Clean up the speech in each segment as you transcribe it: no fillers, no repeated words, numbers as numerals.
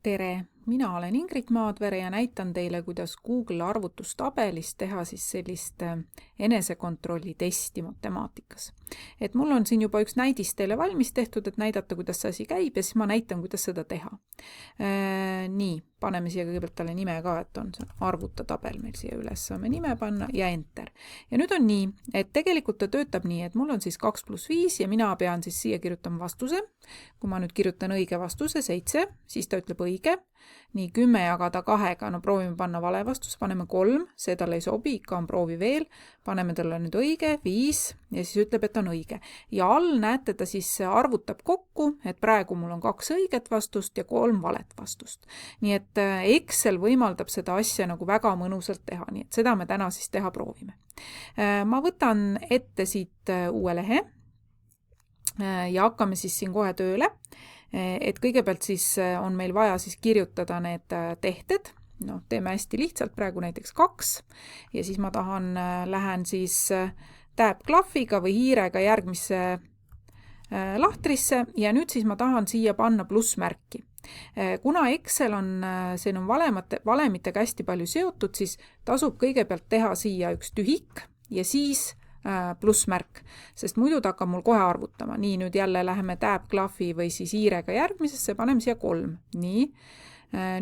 Tere, mina olen Ingrid Maadvere ja näitan teile, kuidas Google arvutustabelis teha siis sellist enesekontrolli testi matemaatikas. Et mul on siin juba üks näidis teile valmis tehtud, et näidata, kuidas see asi käib ja siis ma näitan, kuidas seda teha. Nii, paneme siia kõigepealt talle nime ka, et on see arvutatabel meil siia üles, saame nime panna ja enter. Ja nüüd on nii, et tegelikult ta töötab nii, et mul on siis 2 + 5 ja mina pean siis siia kirjutama vastuse. Kui ma nüüd kirjutan õige vastuse, 7, siis ta ütleb õige. Nii 10 jagada 2, no proovime panna vale vastus, paneme 3, see talle ei sobi, ikka on proovi veel, paneme talle nüüd õige, 5 ja siis ütleb, et on õige. Ja all näete, ta siis arvutab kokku, et praegu mul on 2 õiget vastust ja 3 valet vastust. Nii et Excel võimaldab seda asja nagu väga mõnusalt teha, nii et seda me täna siis teha proovime. Ma võtan ette siit uue lehe ja hakkame siis siin kohe tööle. Et kõigepealt siis on meil vaja siis kirjutada need tehted, no teeme hästi lihtsalt, praegu näiteks 2 ja siis ma lähen siis tab-klahviga või hiirega järgmisse lahtrisse ja nüüd siis ma tahan siia panna plussmärki. Kuna Excel siin on valemitega hästi palju seotud, siis tasub kõigepealt teha siia üks tühik ja siis plussmärk, sest muidu ta hakkab mul kohe arvutama. Nii, nüüd jälle läheme tab-klahvi või siis hiirega järgmisesse, paneme siia 3. Nii,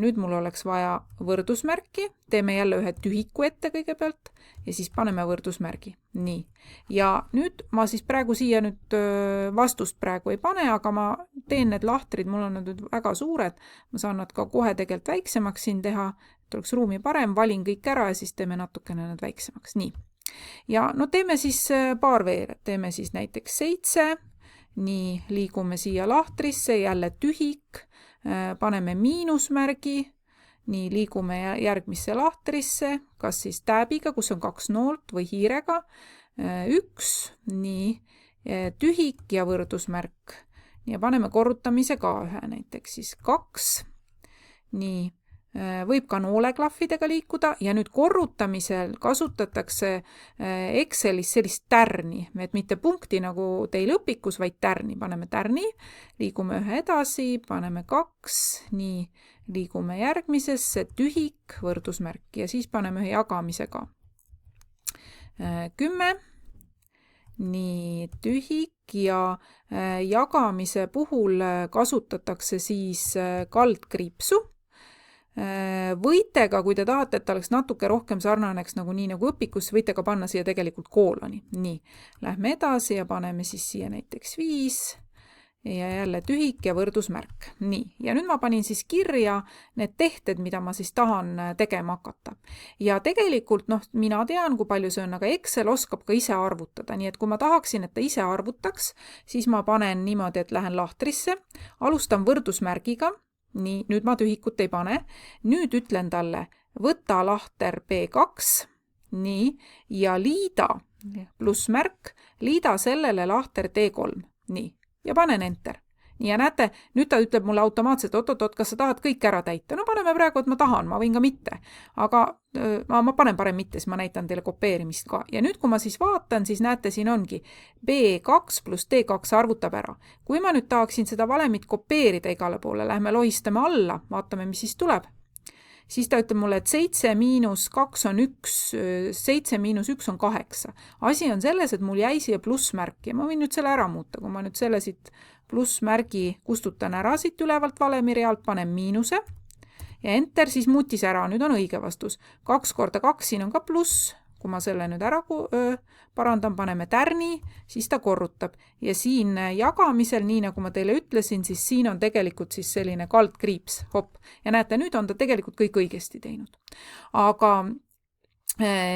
nüüd mul oleks vaja võrdusmärki, teeme jälle ühe tühiku ette kõigepealt ja siis paneme võrdusmärgi. Nii, ja nüüd ma siis praegu siia nüüd vastust praegu ei pane, aga ma teen need lahtrid, mul on nüüd väga suured, ma saan nad ka kohe tegelikult väiksemaks siin teha, et oleks ruumi parem, valin kõik ära ja siis teeme natukene need väiksemaks. Nii. Ja no teeme siis paar veel, teeme siis näiteks 7, nii liigume siia lahtrisse, jälle tühik, paneme miinusmärgi, nii liigume järgmisse lahtrisse, kas siis tab'iga, kus on 2 noolt või hiirega, 1, nii tühik ja võrdusmärk. Ja paneme korrutamise ka ühe, näiteks siis 2, nii võib ka nooleklahvidega liikuda ja nüüd korrutamisel kasutatakse Excelis sellist tärni, et mitte punkti nagu teil õpikus, vaid tärni. Paneme tärni, liigume ühe edasi, paneme 2, nii liigume järgmisesse, tühik, võrdusmärk ja siis paneme ühe jagamise ka. 10, nii tühik ja jagamise puhul kasutatakse siis kaldkriipsu. Võite ka, kui te tahate, et ta oleks natuke rohkem sarnaneks nagu nii nagu õpikus, võite ka panna siia tegelikult kooloni. Nii, lähme edasi ja paneme siis siia näiteks 5 ja jälle tühik ja võrdusmärk. Nii, ja nüüd ma panin siis kirja need tehted, mida ma siis tahan tegema hakata. Ja tegelikult, mina tean, kui palju see on, aga Excel oskab ka ise arvutada, nii et kui ma tahaksin, et ta ise arvutaks, siis ma panen niimoodi, et lähen lahtrisse, alustan võrdusmärgiga. Nii, nüüd ma tühikut ei pane. Nüüd ütlen talle, võta lahter B2, nii, ja liida plussmärk, liida sellele lahter D3, nii, ja panen enter. Nii, ja näete, nüüd ta ütleb mulle automaatselt, oot, kas sa tahad kõik ära täita? No paneme praegu, et ma tahan, ma võin ka mitte. Aga ma panen parem mitte, siis ma näitan teile kopeerimist ka. Ja nüüd, kui ma siis vaatan, siis näete, siin ongi B2 + D2 arvutab ära. Kui ma nüüd tahaksin seda valemit kopeerida igale poole, lähme lohistame alla, vaatame, mis siis tuleb. Siis ta ütleb mulle, et 7 - 2 on 1, 7 - 1 on 8. Asi on selles, et mul jäi siia plussmärk ja ma võin nüüd selle ära muuta. Kui ma nüüd selle siit plussmärgi kustutan ära siit ülevalt valemirealt, panen miinuse ja enter, siis muutis ära. Nüüd on õige vastus. 2 × 2 siin on ka pluss. Kui ma selle nüüd ära parandan, paneme tärni, siis ta korrutab. Ja siin jagamisel, nii nagu ma teile ütlesin, siis siin on tegelikult siis selline kaldkriips. Hopp. Ja näete, nüüd on ta tegelikult kõik õigesti teinud. Aga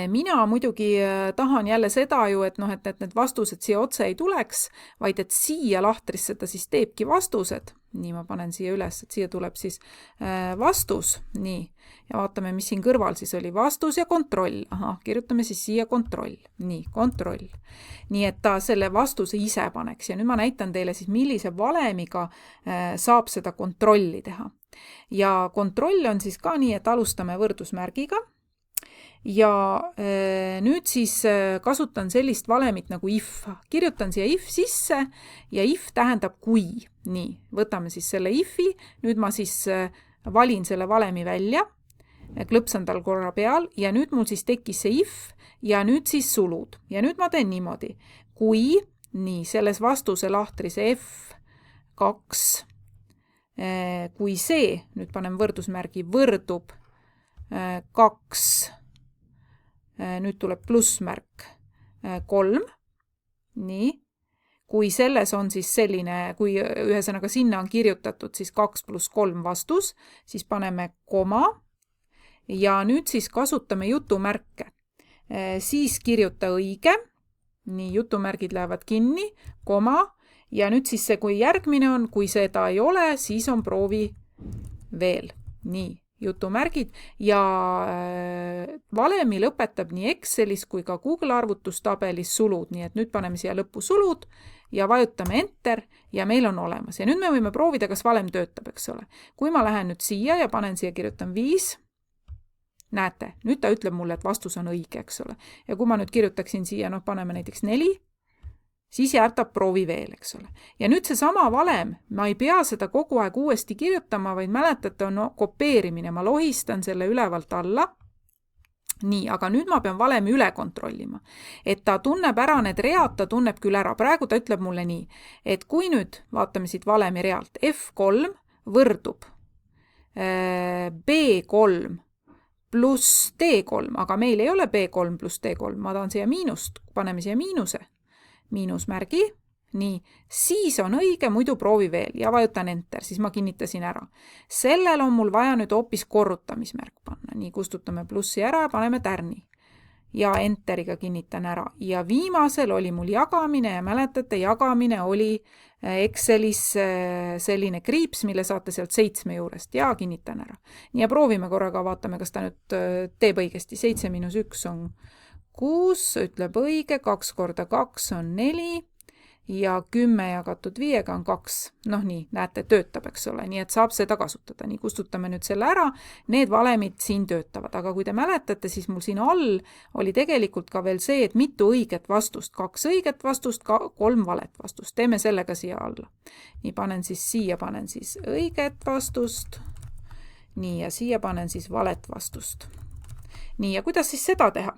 mina muidugi tahan jälle seda ju, et need vastused siia otse ei tuleks, vaid et siia lahtrisse ta siis teebki vastused. Nii, ma panen siia üles, et siia tuleb siis vastus. Nii, ja vaatame, mis siin kõrval siis oli. Vastus ja kontroll. Aha, kirjutame siis siia kontroll. Nii, kontroll. Nii, et ta selle vastuse ise paneks. Ja nüüd ma näitan teile siis, millise valemiga saab seda kontrolli teha. Ja kontroll on siis ka nii, et alustame võrdusmärgiga. Ja nüüd siis kasutan sellist valemit nagu if. Kirjutan siia if sisse ja if tähendab kui. Nii, võtame siis selle if'i. Nüüd ma siis valin selle valemi välja, klõpsan tal korra peal ja nüüd mul siis tekkis see if ja nüüd siis sulud. Ja nüüd ma teen niimoodi. Kui nii selles vastuse lahtris F2, kui see, nüüd panen võrdusmärgi, võrdub 2, nüüd tuleb plussmärk 3, nii, kui selles on siis selline, kui ühesõnaga sinna on kirjutatud siis 2 + 3 vastus, siis paneme koma ja nüüd siis kasutame jutumärke. Siis kirjuta õige, nii jutumärgid lähevad kinni, koma ja nüüd siis see, kui järgmine on, kui seda ei ole, siis on proovi veel. Nii, jutumärgid ja valemi lõpetab nii Excelis kui ka Google arvutustabelis sulud, nii et nüüd paneme siia lõppu sulud ja vajutame Enter ja meil on olemas. Ja nüüd me võime proovida, kas valem töötab, eks ole. Kui ma lähen nüüd siia ja panen siia, kirjutan 5, näete, nüüd ta ütleb mulle, et vastus on õige, eks ole. Ja kui ma nüüd kirjutaksin siia, paneme näiteks 4, siis jätab proovi veel, eks ole. Ja nüüd see sama valem, ma ei pea seda kogu aeg uuesti kirjutama, vaid mäletate, on kopeerimine. Ma lohistan selle ülevalt alla. Nii, aga nüüd ma pean valemi üle kontrollima. Et ta tunneb ära need read, ta tunneb küll ära. Praegu ta ütleb mulle nii, et kui nüüd vaatame siit valemi realt, F3 võrdub B3 pluss D3, aga meil ei ole B3 pluss D3. Ma tahan siia miinust, paneme siia miinuse. Miinusmärgi, nii, siis on õige, muidu proovi veel ja vajutan Enter, siis ma kinnitasin ära. Sellel on mul vaja nüüd hoopis korrutamismärk panna, nii kustutame plussi ära, paneme tärni ja Enteriga kinnitan ära. Ja viimasel oli mul jagamine ja mäletate, jagamine oli Excelis selline kriips, mille saate sealt 7 juurest ja kinnitan ära. Nii ja proovime korraga, vaatame, kas ta nüüd teeb õigesti. 7 - 1 on 6, ütleb õige, 2 × 2 on 4 ja 10 jagatud 5 on 2. Noh nii, näete, töötab, eks ole, nii et saab seda kasutada. Nii kustutame nüüd selle ära, need valemid siin töötavad, aga kui te mäletate, siis mul siin all oli tegelikult ka veel see, et mitu õiget vastust, 2 õiget vastust, 3 valet vastust. Teeme sellega siia alla. Nii panen siis siia, panen siis õiget vastust. Nii ja siia panen siis valet vastust. Nii ja kuidas siis seda teha?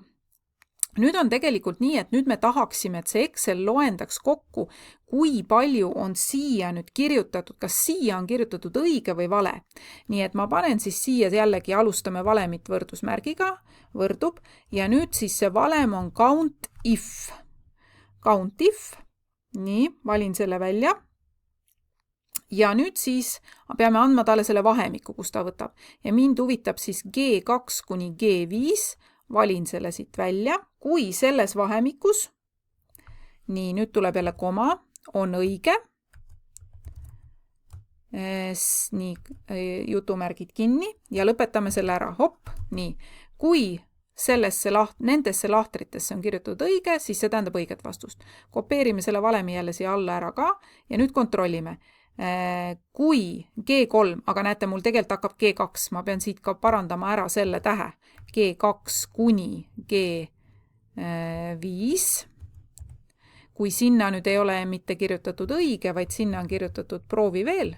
Nüüd on tegelikult nii, et nüüd me tahaksime, et see Excel loendaks kokku, kui palju on siia nüüd kirjutatud, kas siia on kirjutatud õige või vale. Nii et ma panen siis siia jällegi, alustame valemit võrdusmärgiga, võrdub, ja nüüd siis see valem on count if. Count if, nii, valin selle välja. Ja nüüd siis peame andma talle selle vahemiku, kus ta võtab. Ja mind huvitab siis G2 kuni G5, valin selle siit välja, kui selles vahemikus, nii, nüüd tuleb jälle koma, on õige, nii, jutumärgid kinni ja lõpetame selle ära, hopp, nii, kui nendesse lahtritesse on kirjutatud õige, siis see tähendab õiget vastust. Kopeerime selle valemi jälle siia alla ära ka ja nüüd kontrollime. Kui G3, aga näete, mul tegelikult hakkab G2, ma pean siit ka parandama ära selle tähe, G2 kuni G5, kui sinna nüüd ei ole mitte kirjutatud õige, vaid sinna on kirjutatud proovi veel.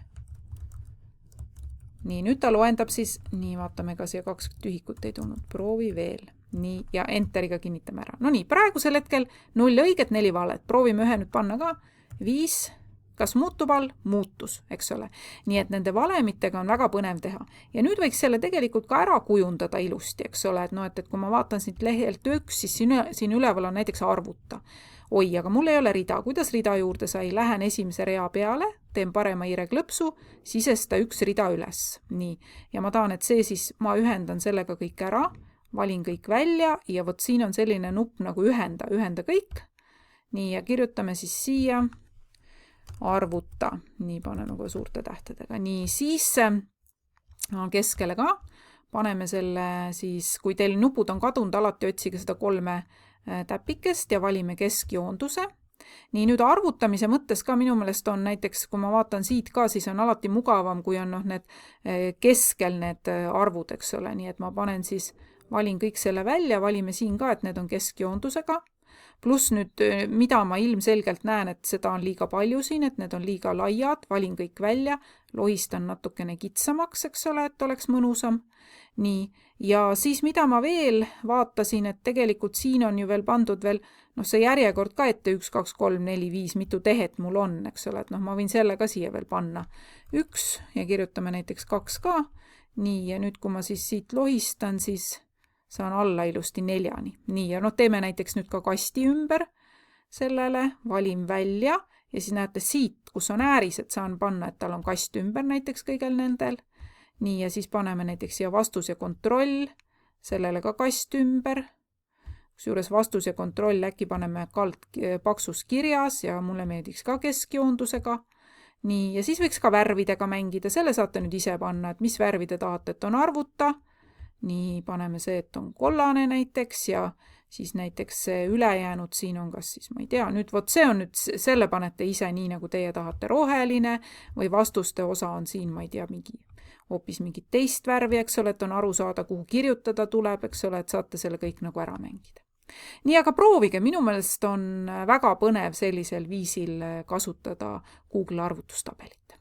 Nii, nüüd ta loendab siis, nii, vaatame ka siia 2 tühikut ei tulnud, proovi veel. Nii, ja Enteriga kinnitame ära. No nii, praegusel hetkel 0 õiget, 4 valet. Proovime ühe nüüd panna ka, 5, kas muutub all? Muutus, eks ole. Nii et nende valemitega on väga põnev teha. Ja nüüd võiks selle tegelikult ka ära kujundada ilusti, eks ole. Et kui ma vaatan siit lehelt 1, siis siin üleval on näiteks arvuta. Oi, aga mul ei ole rida. Kuidas rida juurde sai? Lähen esimese rea peale, teen parema hiire klõpsu, sisesta 1 rida üles. Nii. Ja ma tahan, et see siis, ma ühendan sellega kõik ära, valin kõik välja ja vot siin on selline nupp nagu ühenda kõik. Nii, ja kirjutame siis siia arvuta, nii paneme ka suurte tähtedega, nii siis keskele ka, paneme selle siis, kui teil nupud on kadunud, alati otsige seda 3 täpikest ja valime keskjoonduse. Nii nüüd arvutamise mõttes ka minu meelest on näiteks, kui ma vaatan siit ka, siis on alati mugavam, kui on need keskel need arvud, eks ole, nii et ma panen siis, valin kõik selle välja, valime siin ka, et need on keskjoondusega. Pluss nüüd, mida ma ilmselgelt näen, et seda on liiga palju siin, et need on liiga laiad, valin kõik välja, lohistan natukene kitsamaks, eks ole, et oleks mõnusam. Nii, ja siis mida ma veel vaatasin, et tegelikult siin on ju veel pandud veel, see järjekord ka ette 1, 2, 3, 4, 5, mitu tehet mul on, eks ole, et ma võin selle ka siia veel panna 1 ja kirjutame näiteks 2 ka. Nii, ja nüüd, kui ma siis siit lohistan, siis saan alla ilusti 4-ni. Nii, ja teeme näiteks nüüd ka kasti ümber sellele, valin välja ja siis näete siit, kus on ääris, et saan panna, et tal on kast ümber näiteks kõigel nendel. Nii, ja siis paneme näiteks siia vastus ja kontroll, sellele ka kast ümber. Kusjuures vastus ja kontroll äkki paneme paksus kirjas ja mulle meeldiks ka keskjoondusega. Nii, ja siis võiks ka värvidega mängida, selle saate nüüd ise panna, et mis värvi te tahate, et on arvuta. Nii, paneme see, et on kollane näiteks ja siis näiteks see ülejäänud siin on kas siis, ma ei tea, nüüd see on nüüd, selle panete ise nii, nagu teie tahate, roheline või vastuste osa on siin, ma ei tea, hoopis mingit teist värvi, eks ole, et on aru saada, kuhu kirjutada tuleb, eks ole, et saate selle kõik nagu ära mängida. Nii, aga proovige, minu meelest on väga põnev sellisel viisil kasutada Google arvutustabelit.